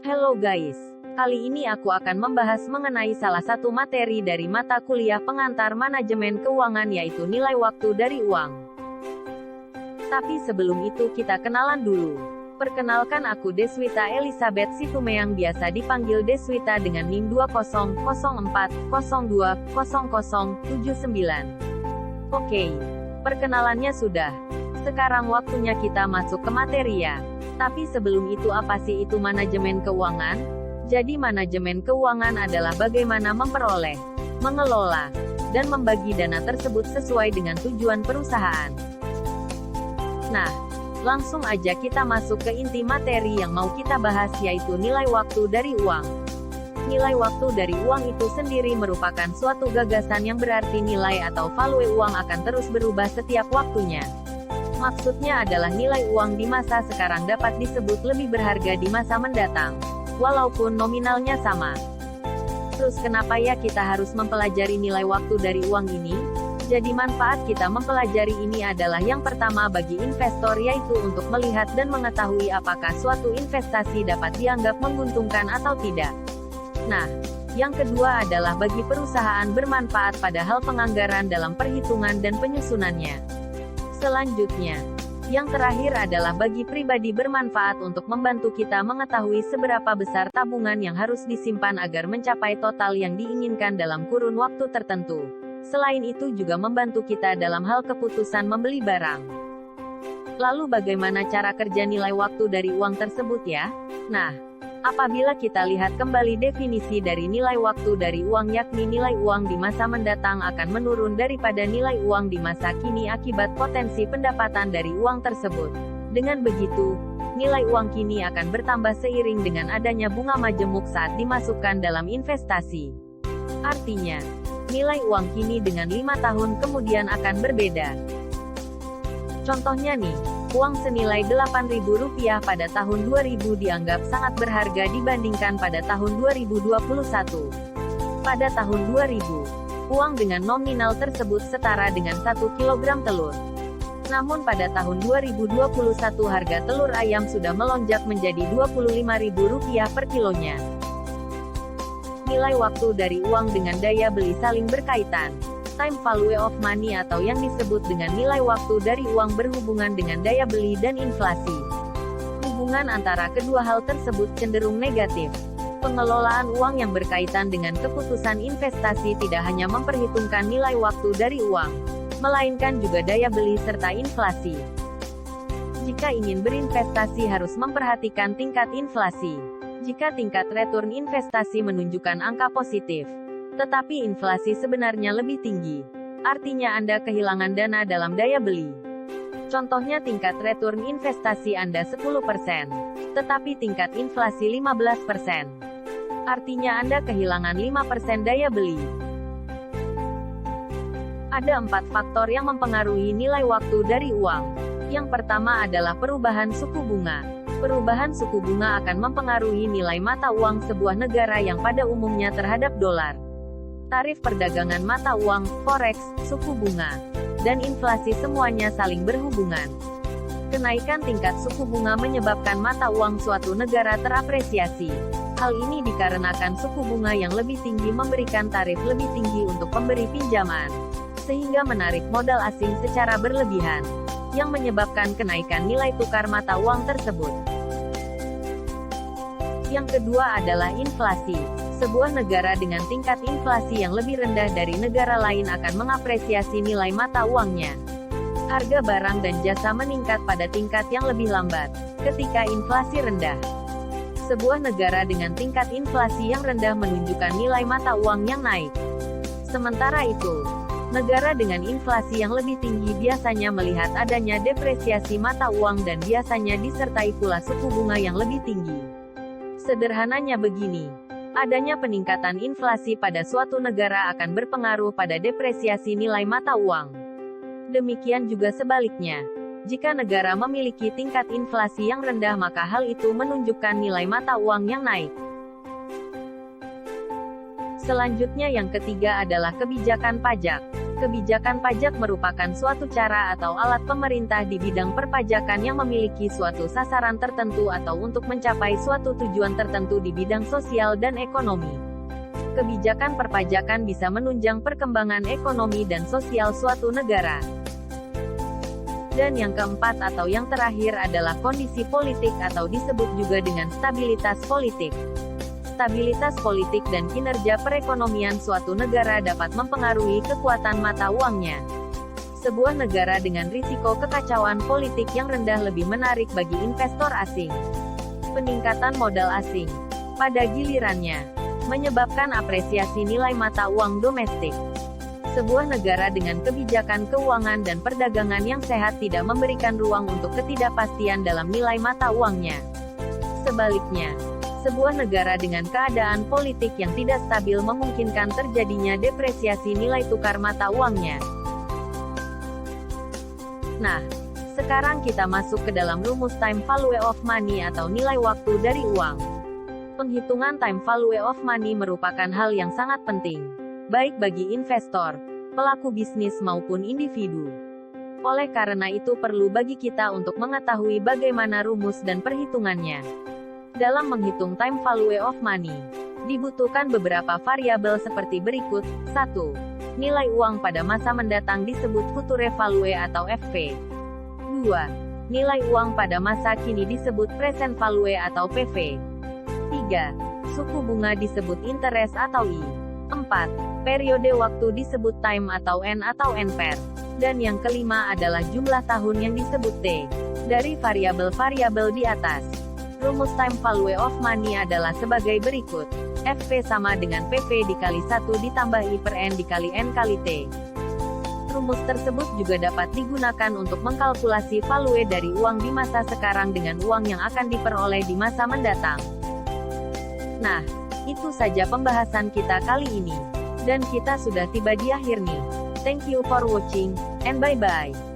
Hello guys, kali ini aku akan membahas mengenai salah satu materi dari mata kuliah pengantar manajemen keuangan yaitu nilai waktu dari uang. Tapi sebelum itu kita kenalan dulu. Perkenalkan aku Deswita Elizabeth Situmeang biasa dipanggil Deswita dengan NIM 2004020079. Oke, perkenalannya sudah. Sekarang waktunya kita masuk ke materi ya. Tapi sebelum itu apa sih itu manajemen keuangan? Jadi manajemen keuangan adalah bagaimana memperoleh, mengelola, dan membagi dana tersebut sesuai dengan tujuan perusahaan. Nah, langsung aja kita masuk ke inti materi yang mau kita bahas yaitu nilai waktu dari uang. Nilai waktu dari uang itu sendiri merupakan suatu gagasan yang berarti nilai atau value uang akan terus berubah setiap waktunya. Maksudnya adalah nilai uang di masa sekarang dapat disebut lebih berharga di masa mendatang, walaupun nominalnya sama. Terus kenapa ya kita harus mempelajari nilai waktu dari uang ini? Jadi manfaat kita mempelajari ini adalah yang pertama bagi investor yaitu untuk melihat dan mengetahui apakah suatu investasi dapat dianggap menguntungkan atau tidak. Nah, yang kedua adalah bagi perusahaan bermanfaat pada hal penganggaran dalam perhitungan dan penyusunannya. Selanjutnya, yang terakhir adalah bagi pribadi bermanfaat untuk membantu kita mengetahui seberapa besar tabungan yang harus disimpan agar mencapai total yang diinginkan dalam kurun waktu tertentu. Selain itu juga membantu kita dalam hal keputusan membeli barang. Lalu bagaimana cara kerja nilai waktu dari uang tersebut ya? Nah, apabila kita lihat kembali definisi dari nilai waktu dari uang yakni nilai uang di masa mendatang akan menurun daripada nilai uang di masa kini akibat potensi pendapatan dari uang tersebut. Dengan begitu, nilai uang kini akan bertambah seiring dengan adanya bunga majemuk saat dimasukkan dalam investasi. Artinya, nilai uang kini dengan 5 tahun kemudian akan berbeda. Contohnya nih, uang senilai Rp8.000 pada tahun 2000 dianggap sangat berharga dibandingkan pada tahun 2021. Pada tahun 2000, uang dengan nominal tersebut setara dengan 1 kg telur. Namun pada tahun 2021 harga telur ayam sudah melonjak menjadi Rp25.000 per kilonya. Nilai waktu dari uang dengan daya beli saling berkaitan. Time value of money atau yang disebut dengan nilai waktu dari uang berhubungan dengan daya beli dan inflasi. Hubungan antara kedua hal tersebut cenderung negatif. Pengelolaan uang yang berkaitan dengan keputusan investasi tidak hanya memperhitungkan nilai waktu dari uang, melainkan juga daya beli serta inflasi. Jika ingin berinvestasi harus memperhatikan tingkat inflasi. Jika tingkat return investasi menunjukkan angka positif, tetapi inflasi sebenarnya lebih tinggi, artinya Anda kehilangan dana dalam daya beli. Contohnya tingkat return investasi Anda 10%, tetapi tingkat inflasi 15%. Artinya Anda kehilangan 5% daya beli. Ada 4 faktor yang mempengaruhi nilai waktu dari uang. Yang pertama adalah perubahan suku bunga. Perubahan suku bunga akan mempengaruhi nilai mata uang sebuah negara yang pada umumnya terhadap dolar. Tarif perdagangan mata uang, forex, suku bunga, dan inflasi semuanya saling berhubungan. Kenaikan tingkat suku bunga menyebabkan mata uang suatu negara terapresiasi. Hal ini dikarenakan suku bunga yang lebih tinggi memberikan tarif lebih tinggi untuk pemberi pinjaman, sehingga menarik modal asing secara berlebihan, yang menyebabkan kenaikan nilai tukar mata uang tersebut. Yang kedua adalah inflasi. Sebuah negara dengan tingkat inflasi yang lebih rendah dari negara lain akan mengapresiasi nilai mata uangnya. Harga barang dan jasa meningkat pada tingkat yang lebih lambat, ketika inflasi rendah. Sebuah negara dengan tingkat inflasi yang rendah menunjukkan nilai mata uang yang naik. Sementara itu, negara dengan inflasi yang lebih tinggi biasanya melihat adanya depresiasi mata uang dan biasanya disertai pula suku bunga yang lebih tinggi. Sederhananya begini, adanya peningkatan inflasi pada suatu negara akan berpengaruh pada depresiasi nilai mata uang. Demikian juga sebaliknya. Jika negara memiliki tingkat inflasi yang rendah maka hal itu menunjukkan nilai mata uang yang naik. Selanjutnya yang ketiga adalah kebijakan pajak. Kebijakan pajak merupakan suatu cara atau alat pemerintah di bidang perpajakan yang memiliki suatu sasaran tertentu atau untuk mencapai suatu tujuan tertentu di bidang sosial dan ekonomi. Kebijakan perpajakan bisa menunjang perkembangan ekonomi dan sosial suatu negara. Dan yang keempat atau yang terakhir adalah kondisi politik atau disebut juga dengan stabilitas politik. Stabilitas politik dan kinerja perekonomian suatu negara dapat mempengaruhi kekuatan mata uangnya. Sebuah negara dengan risiko kekacauan politik yang rendah lebih menarik bagi investor asing. Peningkatan modal asing, pada gilirannya, menyebabkan apresiasi nilai mata uang domestik. Sebuah negara dengan kebijakan keuangan dan perdagangan yang sehat tidak memberikan ruang untuk ketidakpastian dalam nilai mata uangnya. Sebaliknya, sebuah negara dengan keadaan politik yang tidak stabil memungkinkan terjadinya depresiasi nilai tukar mata uangnya. Nah, sekarang kita masuk ke dalam rumus time value of money atau nilai waktu dari uang. Penghitungan time value of money merupakan hal yang sangat penting, baik bagi investor, pelaku bisnis maupun individu. Oleh karena itu perlu bagi kita untuk mengetahui bagaimana rumus dan perhitungannya. Dalam menghitung time value of money, dibutuhkan beberapa variabel seperti berikut. 1. Nilai uang pada masa mendatang disebut future value atau FV. 2. Nilai uang pada masa kini disebut present value atau PV. 3. Suku bunga disebut interest atau I. 4. Periode waktu disebut time atau N atau NPR. Dan yang kelima adalah jumlah tahun yang disebut T. Dari variabel-variabel di atas, rumus time value of money adalah sebagai berikut. FV sama dengan PV dikali 1 ditambah I per N dikali N kali T. Rumus tersebut juga dapat digunakan untuk mengkalkulasi value dari uang di masa sekarang dengan uang yang akan diperoleh di masa mendatang. Nah, itu saja pembahasan kita kali ini. Dan kita sudah tiba di akhir nih. Thank you for watching, and bye-bye.